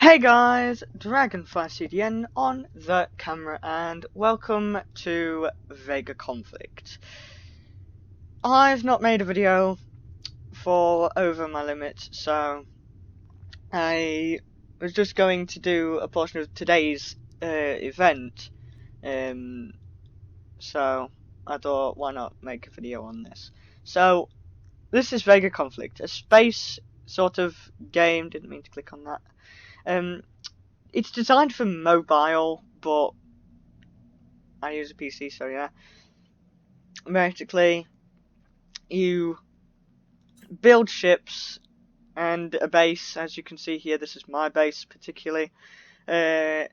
Hey guys, DragonflyCDN on the camera, and welcome to VEGA Conflict. I've not made a video for over my limit, so I was just going to do a portion of today's event, so I thought, why not make a video on this? So, this is VEGA Conflict, a space sort of game. Didn't mean to click on that. It's designed for mobile, but I use a PC, so yeah. Basically, you build ships and a base, as you can see here. This is my base, particularly. Then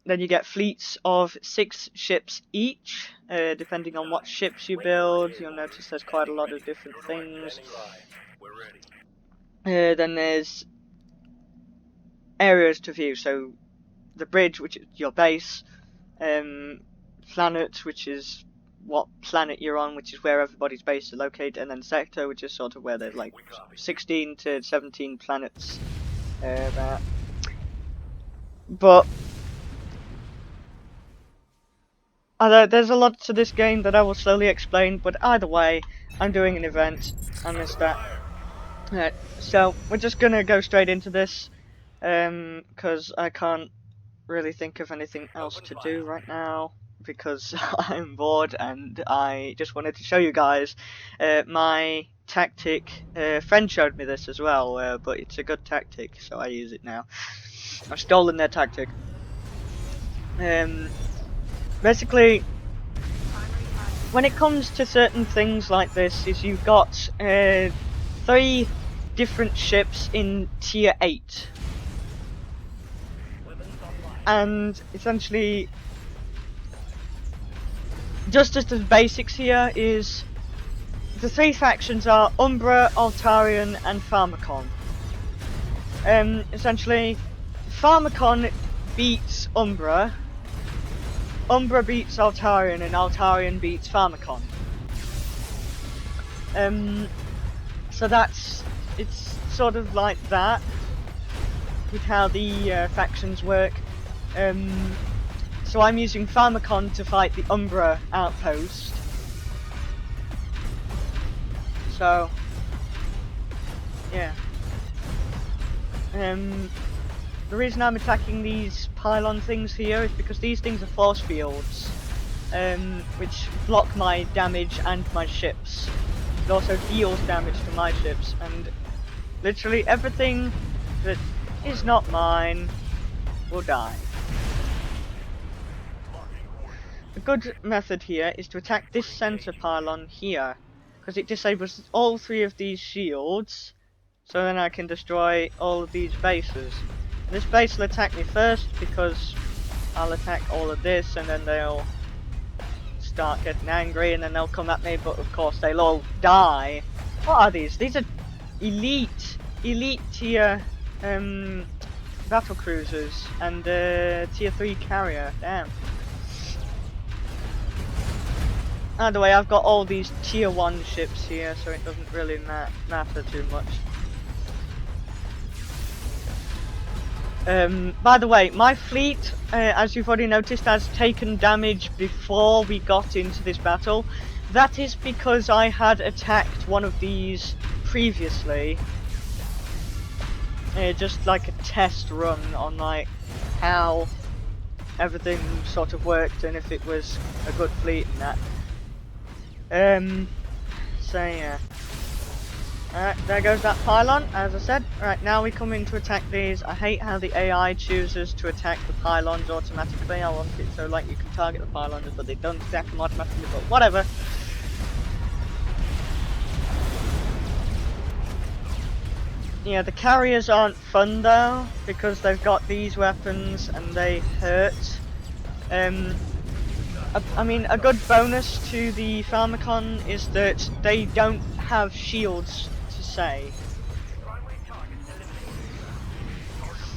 you get fleets of 6 ships each, depending on what ships you build. You'll notice there's quite a lot of different things. Then there's areas to view, so the bridge, which is your base, planet, which is what planet you're on, which is where everybody's base is located, and then sector, which is sort of where there's like 16 to 17 planets there. But there's a lot to this game that I will slowly explain, but either way, I'm doing an event. I missed that. So we're just gonna go straight into this, because I can't really think of anything else to do right now, because I'm bored, and I just wanted to show you guys my tactic. Friend showed me this as well, but it's a good tactic, so I use it now. I've stolen their tactic. Basically, when it comes to certain things like this, is you've got 3 different ships in tier 8. And essentially, just as the basics here is, the 3 factions are Umbra, Altarian, and Pharmacon. Essentially, Pharmacon beats Umbra, Umbra beats Altarian, and Altarian beats Pharmacon. So it's sort of like that with how the factions work. So I'm using Pharmacon to fight the Umbra outpost. So yeah. The reason I'm attacking these pylon things here is because these things are force fields, which block my damage and my ships. It also deals damage to my ships, and literally everything that is not mine will die. A good method here is to attack this center pylon here, because it disables all 3 of these shields, so then I can destroy all of these bases. And this base will attack me first, because I'll attack all of this, and then they'll start getting angry, and then they'll come at me, but of course they'll all die. What are these? These are elite tier battle cruisers and tier 3 carrier. Damn. Either way, I've got all these tier 1 ships here, so it doesn't really matter too much. By the way, my fleet, as you've already noticed, has taken damage before we got into this battle. That is because I had attacked one of these previously. Just like a test run on like how everything sort of worked and if it was a good fleet and that. So yeah. Alright, there goes that pylon, as I said. Alright, now we come in to attack these. I hate how the AI chooses to attack the pylons automatically. I want it so like you can target the pylons, but they don't attack them automatically, but whatever. Yeah, the carriers aren't fun though, because they've got these weapons and they hurt. I mean, a good bonus to the Pharmacon is that they don't have shields to say.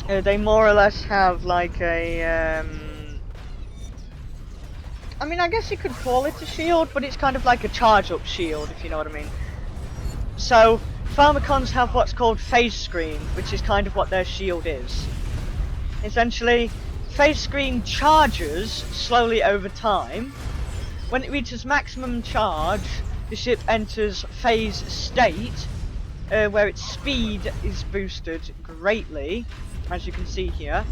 They more or less have like a, I mean, I guess you could call it a shield, but it's kind of like a charge-up shield, if you know what I mean. So, Pharmacons have what's called phase screen, which is kind of what their shield is. essentially, phase screen charges slowly over time. When it reaches maximum charge, the ship enters phase state, where its speed is boosted greatly, as you can see here.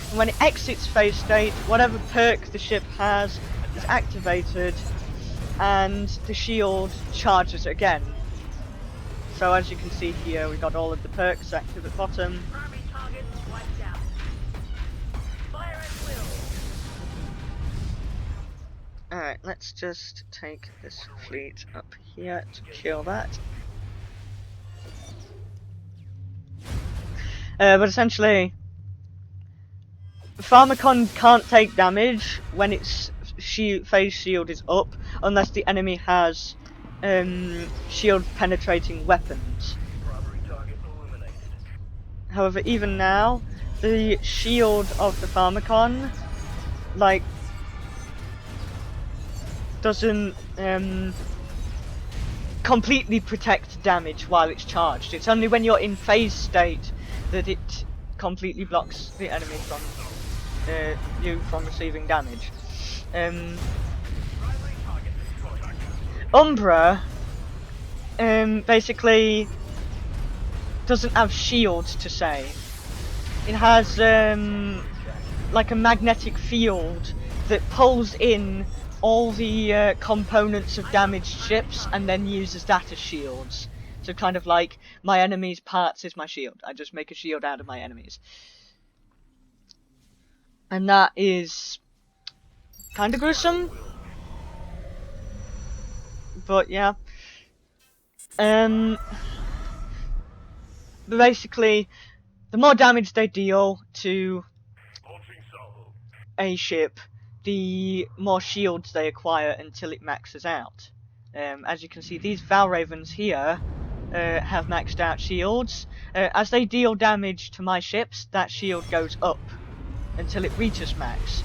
And when it exits phase state, whatever perk the ship has is activated, and the shield charges again. So as you can see here, we got all of the perks active at bottom. Alright, let's just take this fleet up here to kill that. But essentially, Pharmacon can't take damage when its phase shield is up, unless the enemy has shield penetrating weapons. However, even now, the shield of the Pharmacon, like, doesn't completely protect damage while it's charged. It's only when you're in phase state that it completely blocks the enemy from you from receiving damage. Umbra basically doesn't have shields to say. It has like a magnetic field that pulls in all the components of damaged ships and then uses that as shields. So kind of like, my enemy's parts is my shield. I just make a shield out of my enemies. And that is kind of gruesome. But yeah. Basically, the more damage they deal to a ship, the more shields they acquire until it maxes out. As you can see, these Valravens here have maxed out shields. As they deal damage to my ships, that shield goes up until it reaches max.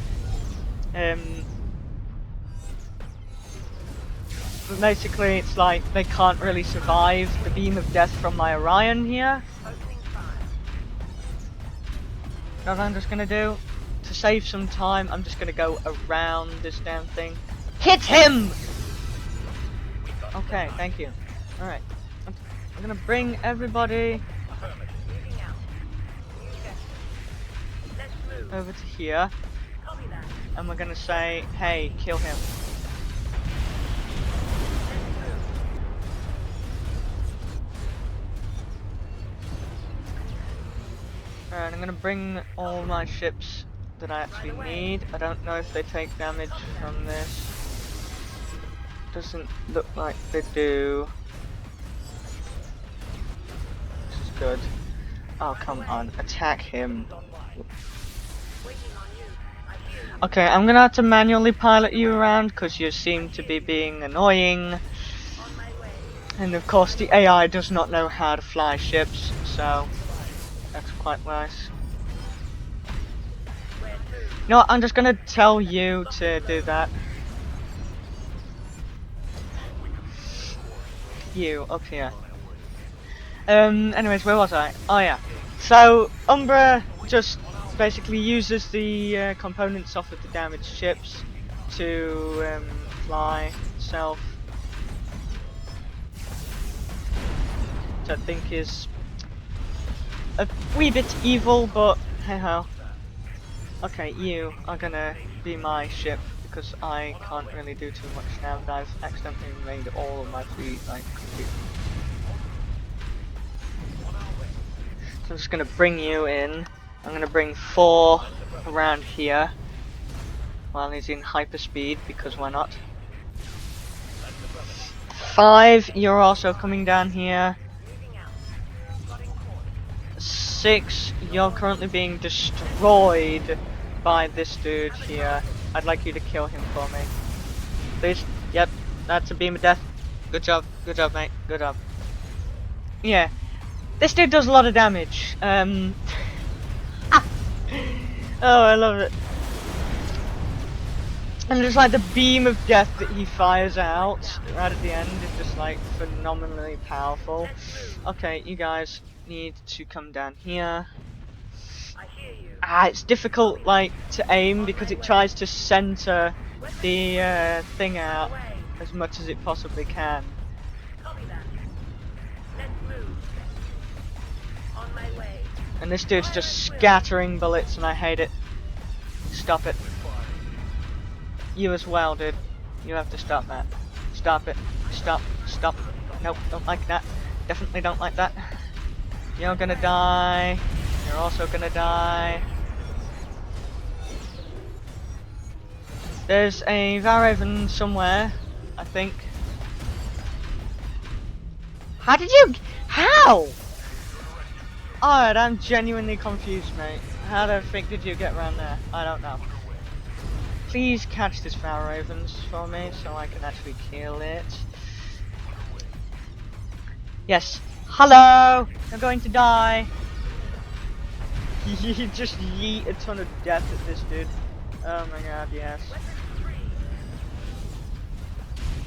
But basically, it's like they can't really survive the beam of death from my Orion here. What I'm just gonna do, to save some time, I'm just gonna go around this damn thing. Hit him! Okay, thank you. Alright. I'm gonna bring everybody over to here. And we're gonna say, hey, kill him. Alright, I'm gonna bring all my ships that I actually need. I don't know if they take damage from this. Doesn't look like they do. This is good. Oh, come on. Attack him. Okay, I'm gonna have to manually pilot you around because you seem to be being annoying. And of course the AI does not know how to fly ships, so that's quite nice. You know what, I'm just gonna tell you to do that. You, up here. Anyways, where was I? Oh yeah. So, Umbra just basically uses the components off of the damaged ships to fly itself. Which I think is a wee bit evil, but hey ho. Okay, you are gonna be my ship because I can't really do too much now that I've accidentally made all of my fleet like complete. So I'm just gonna bring you in. I'm gonna bring 4 around here while he's in hyperspeed because why not? 5, you're also coming down here. 6, you're currently being destroyed by this dude here. I'd like you to kill him for me. Please? Yep, that's a beam of death. Good job, mate. Good job. Yeah, this dude does a lot of damage. Oh, I love it. And just like the beam of death that he fires out right at the end is just like phenomenally powerful. Okay, you guys need to come down here. it's difficult, like, to aim because it tries to center the thing out as much as it possibly can. And this dude's just scattering bullets and I hate it. Stop it. You as well, dude. You have to stop that. Stop it. Stop. Stop. Nope, don't like that. Definitely don't like that. You're gonna die. You're also gonna die. There's a Valraven somewhere, I think. How did you... How? Alright, I'm genuinely confused, mate. How the frick did you get around there? I don't know. Please catch this Valravens for me so I can actually kill it. Yes. Hello! You're going to die. You just yeet a ton of death at this dude. Oh my god, yes.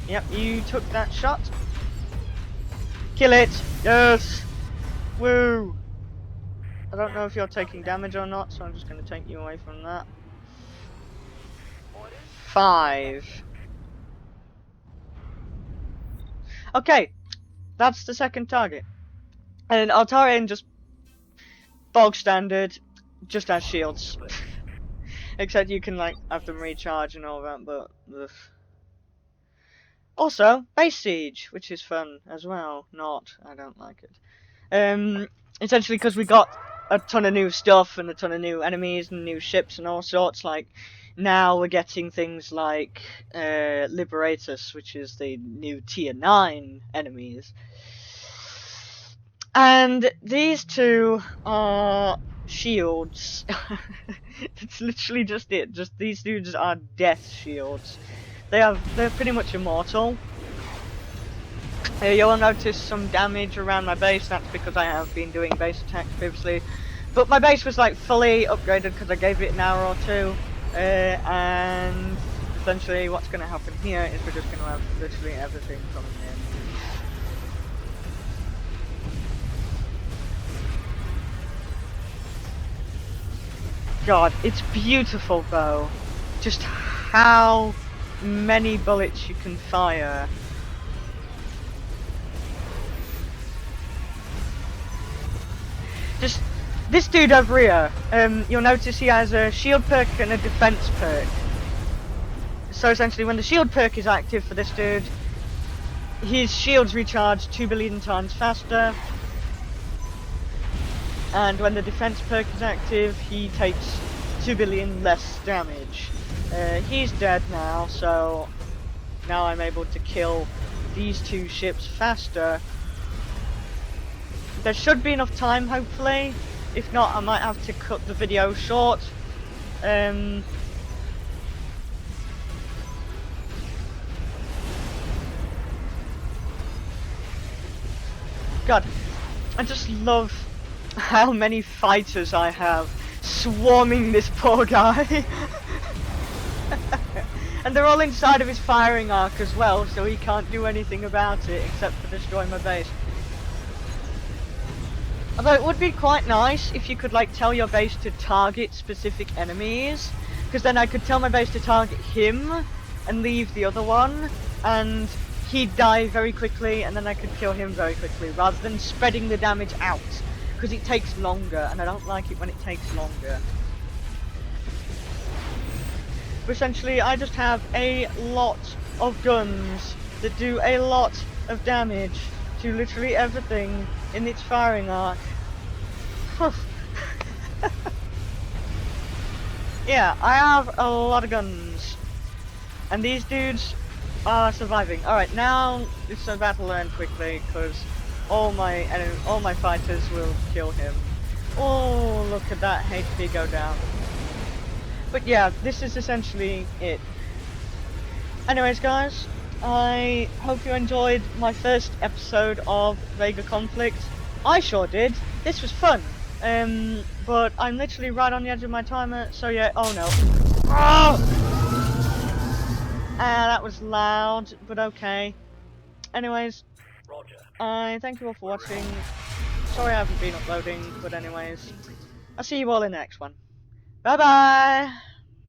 Yep, you took that shot. Kill it! Yes! Woo! I don't know if you're taking damage or not, so I'm just going to take you away from that. 5. Okay, that's the second target. And Altarian just bog standard, just has shields. Except you can like have them recharge and all that, but ugh. Also, base siege, which is fun as well. I don't like it. Essentially because we got a ton of new stuff and a ton of new enemies and new ships and all sorts. Like now we're getting things like Liberatus, which is the new tier 9 enemies. And these two are shields. It's literally just it. Just these dudes are death shields. They're pretty much immortal. You'll notice some damage around my base. That's because I have been doing base attacks previously. But my base was like fully upgraded because I gave it an hour or two. And essentially what's going to happen here is we're just going to have literally everything coming in. God, it's beautiful though. Just how many bullets you can fire. Just this dude over here, you'll notice he has a shield perk and a defense perk. So essentially when the shield perk is active for this dude, his shields recharge 2 billion times faster. And when the defense perk is active, he takes 2 billion less damage. He's dead now, so now I'm able to kill these two ships faster. There should be enough time, hopefully. If not, I might have to cut the video short. God, I just love how many fighters I have swarming this poor guy. And they're all inside of his firing arc as well, so he can't do anything about it except for destroy my base. Although it would be quite nice if you could like tell your base to target specific enemies, because then I could tell my base to target him and leave the other one, and he'd die very quickly, and then I could kill him very quickly, rather than spreading the damage out, because it takes longer, and I don't like it when it takes longer. But essentially, I just have a lot of guns that do a lot of damage to literally everything in its firing arc. Yeah, I have a lot of guns, and these dudes are surviving. Alright, now it's about to learn quickly, because all my fighters will kill him. Oh, look at that HP go down. But yeah, this is essentially it. Anyways guys, I hope you enjoyed my first episode of VEGA Conflict. I sure did. This was fun. But I'm literally right on the edge of my timer, so yeah, oh no. Oh! That was loud, but okay. Anyways, I thank you all for watching. Sorry I haven't been uploading, but anyways, I'll see you all in the next one. Bye bye!